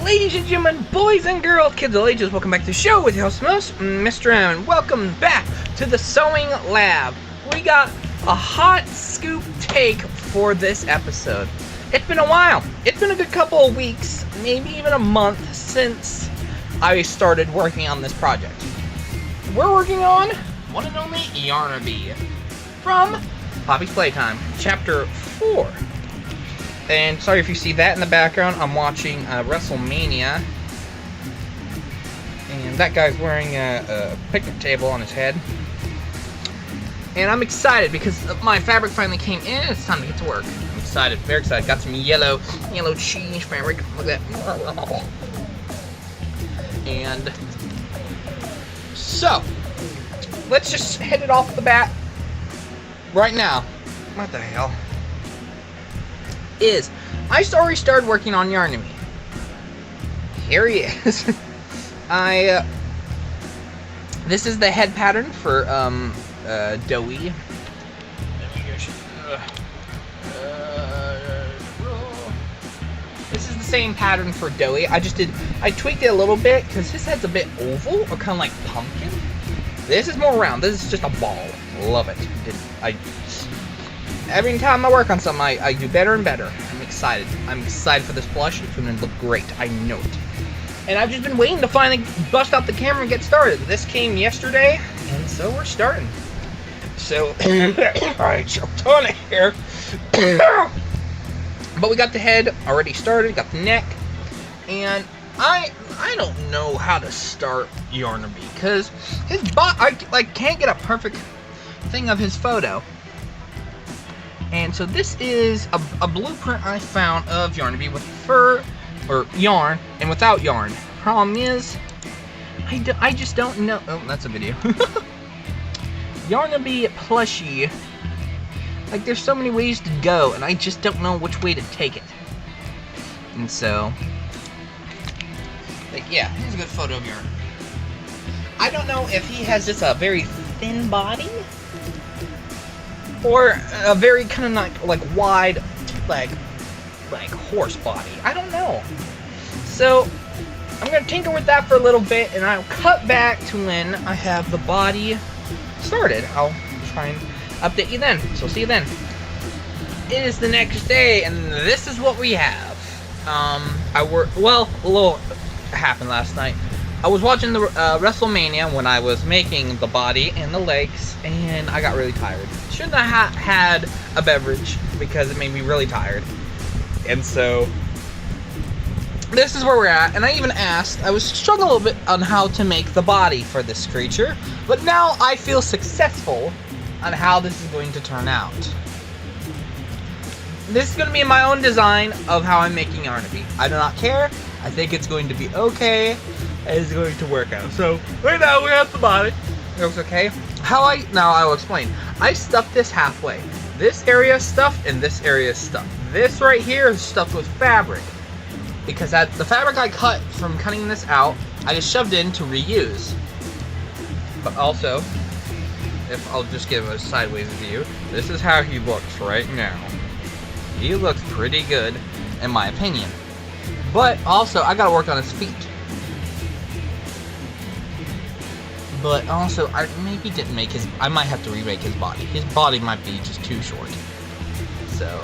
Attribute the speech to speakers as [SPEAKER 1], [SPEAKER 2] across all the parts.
[SPEAKER 1] Ladies and gentlemen, boys and girls, kids of all ages, welcome back to the show with your host, Mr. M, and welcome back to the Sewing Lab. We got a hot scoop take for this episode. It's been a while. It's been a good couple of weeks, maybe even a month since I started working on this project. We're working on one and only Yarnaby from Poppy's Playtime, Chapter 4. And sorry if you see that in the background, I'm watching WrestleMania. And that guy's wearing a picnic table on his head. And I'm excited because my fabric finally came in. It's time to get to work. I'm excited, very excited. Got some yellow cheese fabric. Look at that. And so, let's just hit it off the bat right now. What the hell? I already started working on Yarnaby. Here he is. This is the head pattern for Doughy. This is the same pattern for Doughy. I tweaked it a little bit because his head's a bit oval or kind of like pumpkin. This is more round. This is just a ball. Love it. Every time I work on something, I do better and better. I'm excited. I'm excited for this plush. It's going to look great. I know it. And I've just been waiting to finally bust out the camera and get started. This came yesterday, and so we're starting. So, alright, so ton of hair. But we got the head already started, got the neck, and I don't know how to start Yarnaby, because his body, I can't get a perfect thing of his photo. And so this is a blueprint I found of Yarnaby with fur, or yarn, and without yarn. Problem is, I just don't know. Oh, that's a video. Yarnaby plushie. Like, there's so many ways to go, and I just don't know which way to take it. And so, like, yeah, here's a good photo of Yarnaby. I don't know if he has just a very thin body, or a very kind of like wide, like horse body. I don't know. So I'm gonna tinker with that for a little bit, and I'll cut back to when I have the body started. I'll try and update you then. So see you then. It is the next day, and this is what we have. A little happened last night. I was watching the WrestleMania when I was making the body and the legs, and I got really tired. Shouldn't have had a beverage because it made me really tired. And so, this is where we're at. And I even asked, I was struggling a little bit on how to make the body for this creature, but now I feel successful on how this is going to turn out. This is going to be my own design of how I'm making Yarnaby. I do not care. I think it's going to be okay. It's going to work out. So right now we have the body. It looks okay. Now I will explain. I stuffed this halfway. This area is stuffed and this area is stuffed. This right here is stuffed with fabric. Because the fabric I cut from cutting this out, I just shoved in to reuse. But also, if I'll just give a sideways view, this is how he looks right now. He looks pretty good, in my opinion. But also, I gotta work on his feet. But also, I maybe didn't make his... I might have to remake his body. His body might be just too short. So,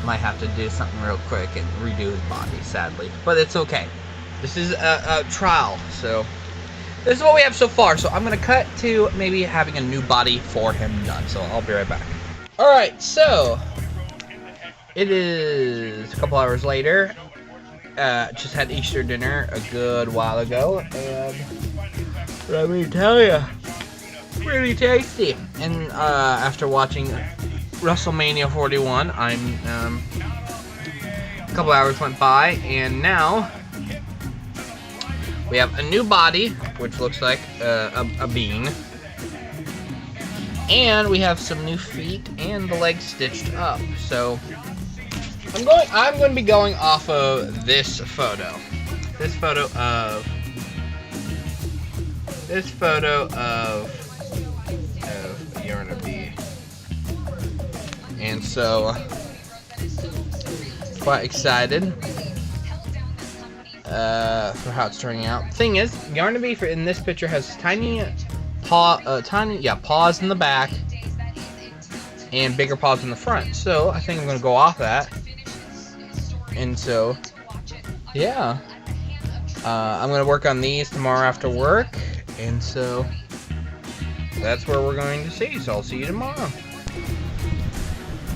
[SPEAKER 1] might have to do something real quick and redo his body, sadly. But it's okay. This is a trial, so... This is what we have so far. So, I'm going to cut to maybe having a new body for him done. So, I'll be right back. Alright, so... It is a couple hours later. Just had Easter dinner a good while ago, and let me tell you, pretty tasty. And after watching WrestleMania 41, a couple hours went by, and now we have a new body, which looks like a bean, and we have some new feet and the legs stitched up. So I'm going to be going off of this photo. This photo of Yarnaby. And so quite excited for how it's turning out. Thing is, Yarnaby in this picture has tiny paws in the back and bigger paws in the front. So I think I'm gonna go off that. And so, yeah, I'm gonna work on these tomorrow after work. And so that's where we're going to see. So I'll see you tomorrow.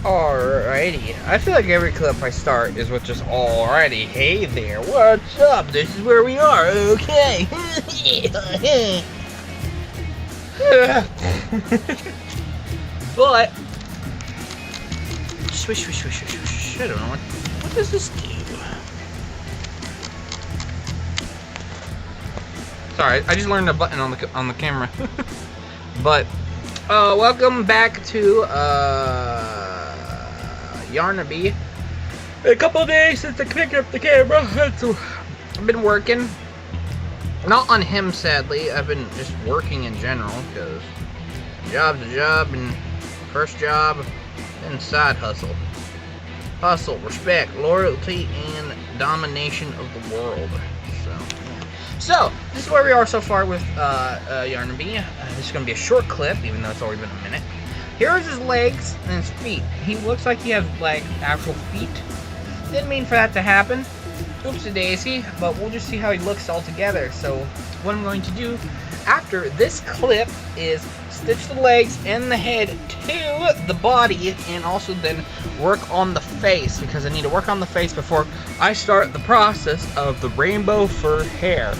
[SPEAKER 1] Alrighty. I feel like every clip I start is with just alrighty. Hey there, what's up? This is where we are. Okay. But swish, swish, swish, swish, swish. I don't know what does this do? Sorry, I just learned a button on the camera. But welcome back to Yarnaby. A couple of days since I picked up the camera. So I've been working. Not on him, sadly. I've been just working in general, because job's a job, and first job, then side hustle. Hustle, respect, loyalty, and domination of the world. So this is where we are so far with Yarnaby. This is going to be a short clip, even though it's already been a minute. Here's his legs and his feet. He looks like he has, like, actual feet. Didn't mean for that to happen. Oopsie daisy, but we'll just see how he looks all together. So what I'm going to do after this clip is stitch the legs and the head to the body, and also then work on the face, because I need to work on the face before I start the process of the rainbow fur hair.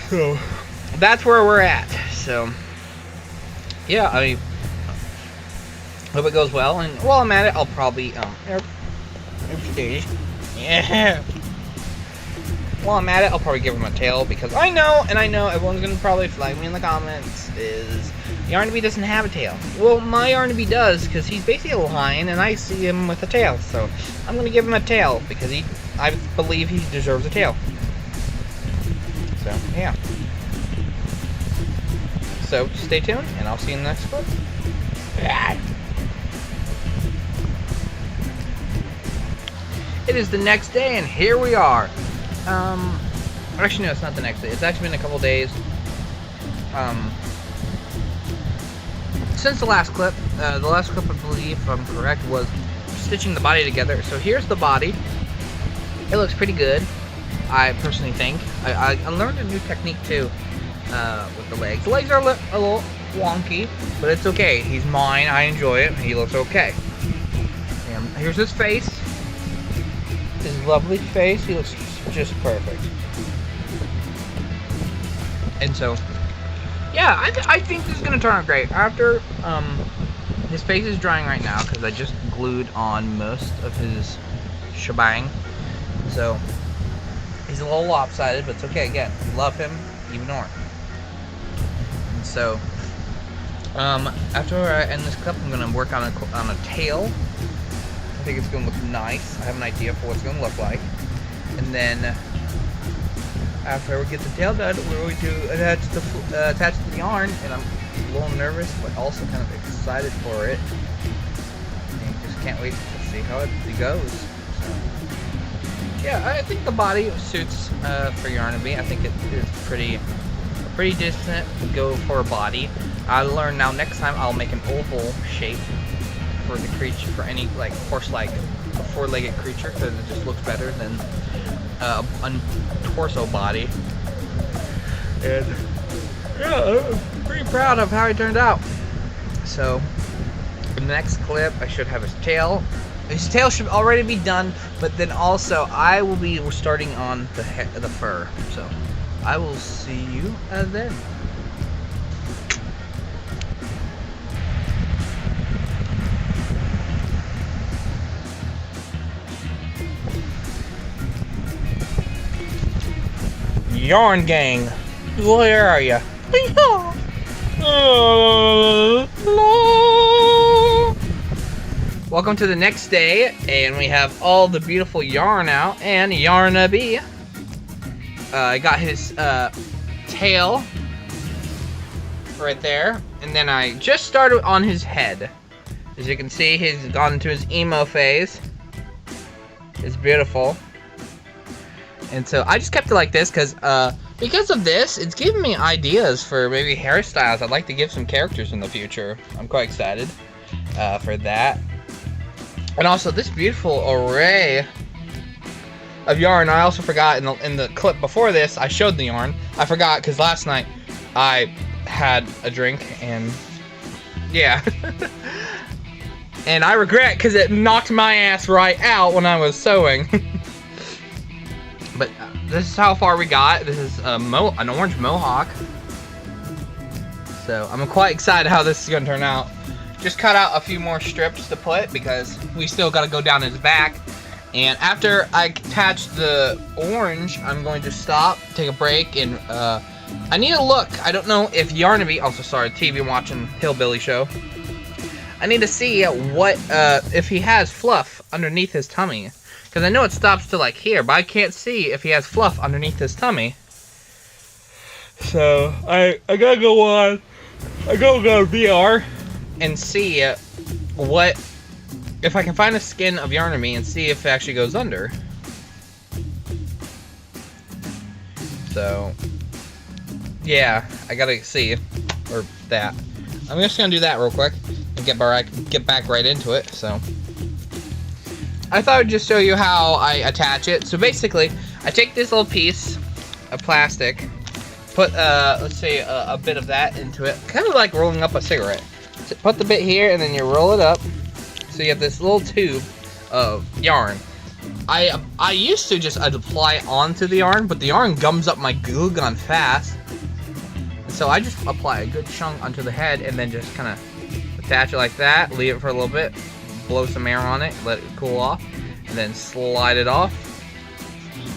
[SPEAKER 1] So that's where we're at. So yeah, I mean, hope it goes well, and while I'm at it, I'll probably yeah. While I'm at it, I'll probably give him a tail, because I know everyone's gonna probably flag me in the comments, is Yarnaby doesn't have a tail. Well, my Yarnaby does, because he's basically a lion, and I see him with a tail, so I'm gonna give him a tail, because I believe he deserves a tail. So, yeah. So, stay tuned, and I'll see you in the next clip. It is the next day, and here we are. Actually, no, it's not the next day. It's actually been a couple days. Since the last clip, I believe, if I'm correct, was stitching the body together. So here's the body. It looks pretty good, I personally think. I learned a new technique too, with the legs. The legs are a little wonky, but it's okay. He's mine. I enjoy it. He looks okay. And here's his face. His lovely face. He looks just perfect. And so, yeah, I think this is gonna turn out great. After his face is drying right now, because I just glued on most of his shebang. So he's a little lopsided, but it's okay. Again, love him, even more. And so, after I end this clip, I'm gonna work on a tail. I think it's gonna look nice. I have an idea for what it's gonna look like. And then after we get the tail done, we're going to attach the yarn, and I'm a little nervous, but also kind of excited for it. And just can't wait to see how it goes. So, yeah, I think the body suits for Yarnaby. I think it is pretty decent to go for a body. I learned now next time I'll make an oval shape for the creature, for any like horse-like four-legged creature, because it just looks better than a torso body. And yeah, I'm pretty proud of how he turned out. So in the next clip, I should have his tail. His tail should already be done, but then also I will be starting on the fur. So I will see you then. Yarn gang, where are you? Welcome to the next day, and we have all the beautiful yarn out, and Yarnaby. I got his tail right there, and then I just started on his head. As you can see, he's gone into his emo phase. It's beautiful. And so I just kept it like this because of this, it's giving me ideas for maybe hairstyles. I'd like to give some characters in the future. I'm quite excited for that. And also this beautiful array of yarn. I also forgot in the clip before this, I showed the yarn. I forgot because last night I had a drink and yeah. And I regret because it knocked my ass right out when I was sewing. But this is how far we got. This is an orange mohawk. So I'm quite excited how this is going to turn out. Just cut out a few more strips to put because we still got to go down his back. And after I attach the orange, I'm going to stop, take a break, and I need to look. I don't know if Yarnaby, also sorry, TV watching Hillbilly Show. I need to see what if he has fluff underneath his tummy. Because I know it stops to like here, but I can't see if he has fluff underneath his tummy. So I gotta go on. I gotta go to VR and see what if I can find a skin of Yarnaby and see if it actually goes under. So yeah, I gotta see or that. I'm just gonna do that real quick and get back right into it. So I thought I'd just show you how I attach it. So basically, I take this little piece of plastic, put let's say a bit of that into it, kind of like rolling up a cigarette. So put the bit here, and then you roll it up. So you have this little tube of yarn. I used to just apply it onto the yarn, but the yarn gums up my glue gun fast. So I just apply a good chunk onto the head, and then just kind of attach it like that. Leave it for a little bit. Blow some air on it, let it cool off, and then slide it off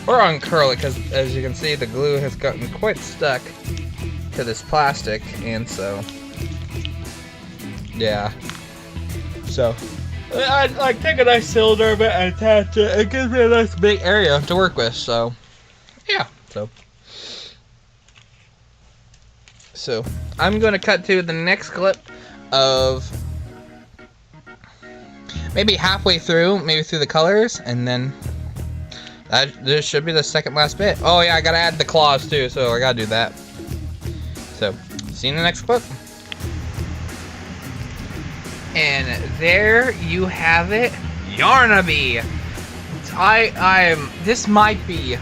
[SPEAKER 1] or uncurl it, because as you can see the glue has gotten quite stuck to this plastic. And so yeah, so I like take a nice cylinder of it and attach it. It gives me a nice big area to work with. So yeah, so I'm going to cut to the next clip of maybe halfway through, maybe through the colors, and then this should be the second last bit. Oh yeah, I gotta add the claws too, so I gotta do that. So, see you in the next clip. And there you have it, Yarnaby. This might be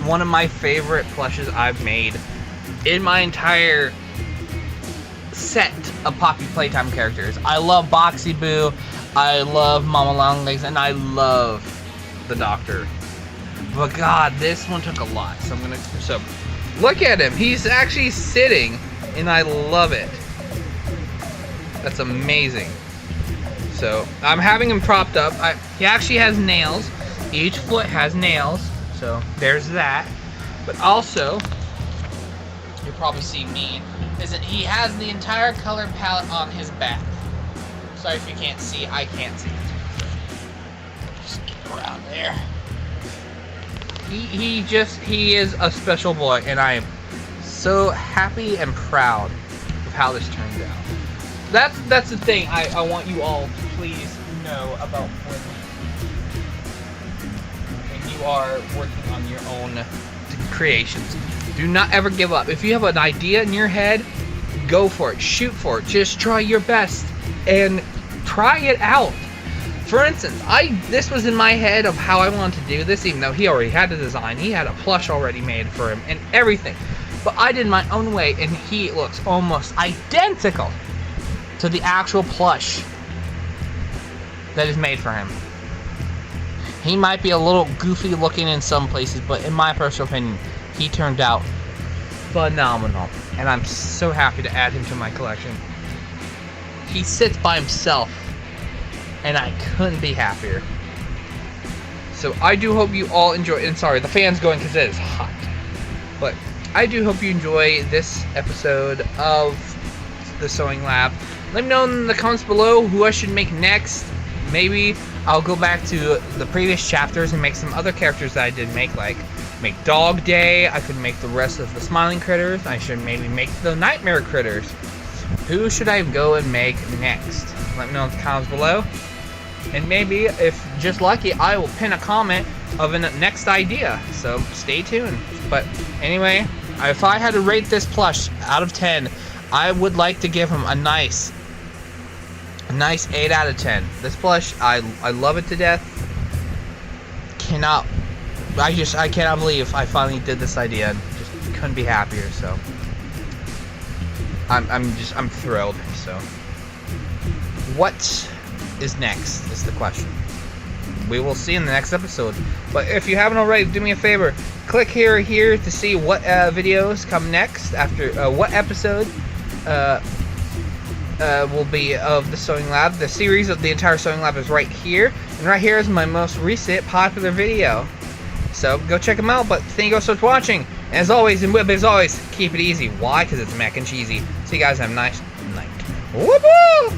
[SPEAKER 1] one of my favorite plushes I've made in my entire set of Poppy Playtime characters. I love Boxy Boo, I love Mama Longlegs, and I love the Doctor. But God, this one took a lot. So look at him. He's actually sitting, and I love it. That's amazing. So I'm having him propped up. He actually has nails. Each foot has nails. So there's that. But also, you'll probably see me, is that he has the entire color palette on his back. Sorry if you can't see, I can't see it. Just get around there. He is a special boy, and I am so happy and proud of how this turned out. That's the thing I want you all to please know about when you are working on your own creations. Do not ever give up. If you have an idea in your head, go for it, shoot for it, just try your best and try it out. For instance, this was in my head of how I wanted to do this, even though he already had the design. He had a plush already made for him and everything. But I did my own way, and he looks almost identical to the actual plush that is made for him. He might be a little goofy looking in some places, but in my personal opinion, he turned out phenomenal. And I'm so happy to add him to my collection. He sits by himself, and I couldn't be happier. So I do hope you all enjoy, and sorry, the fan's going because it is hot. But I do hope you enjoy this episode of the Sewing Lab. Let me know in the comments below who I should make next. Maybe I'll go back to the previous chapters and make some other characters that I did make Dog Day. I could make the rest of the Smiling Critters. I should maybe make the Nightmare Critters. Who should I go and make next? Let me know in the comments below. And maybe, if just lucky, I will pin a comment of a next idea. So stay tuned. But anyway, if I had to rate this plush out of 10, I would like to give him a nice 8 out of 10. This plush, I love it to death. I cannot believe I finally did this idea. Just couldn't be happier. So I'm thrilled. So what is next is the question. We will see in the next episode. But if you haven't already, do me a favor, click here to see what videos come next after what episode will be of the Sewing Lab. The series of the entire Sewing Lab is right here, and right here is my most recent popular video. So go check them out. But thank you guys so much for watching. And as always, keep it easy. Why? Because it's mac and cheesy. So you guys have a nice night. Whoop-whoop!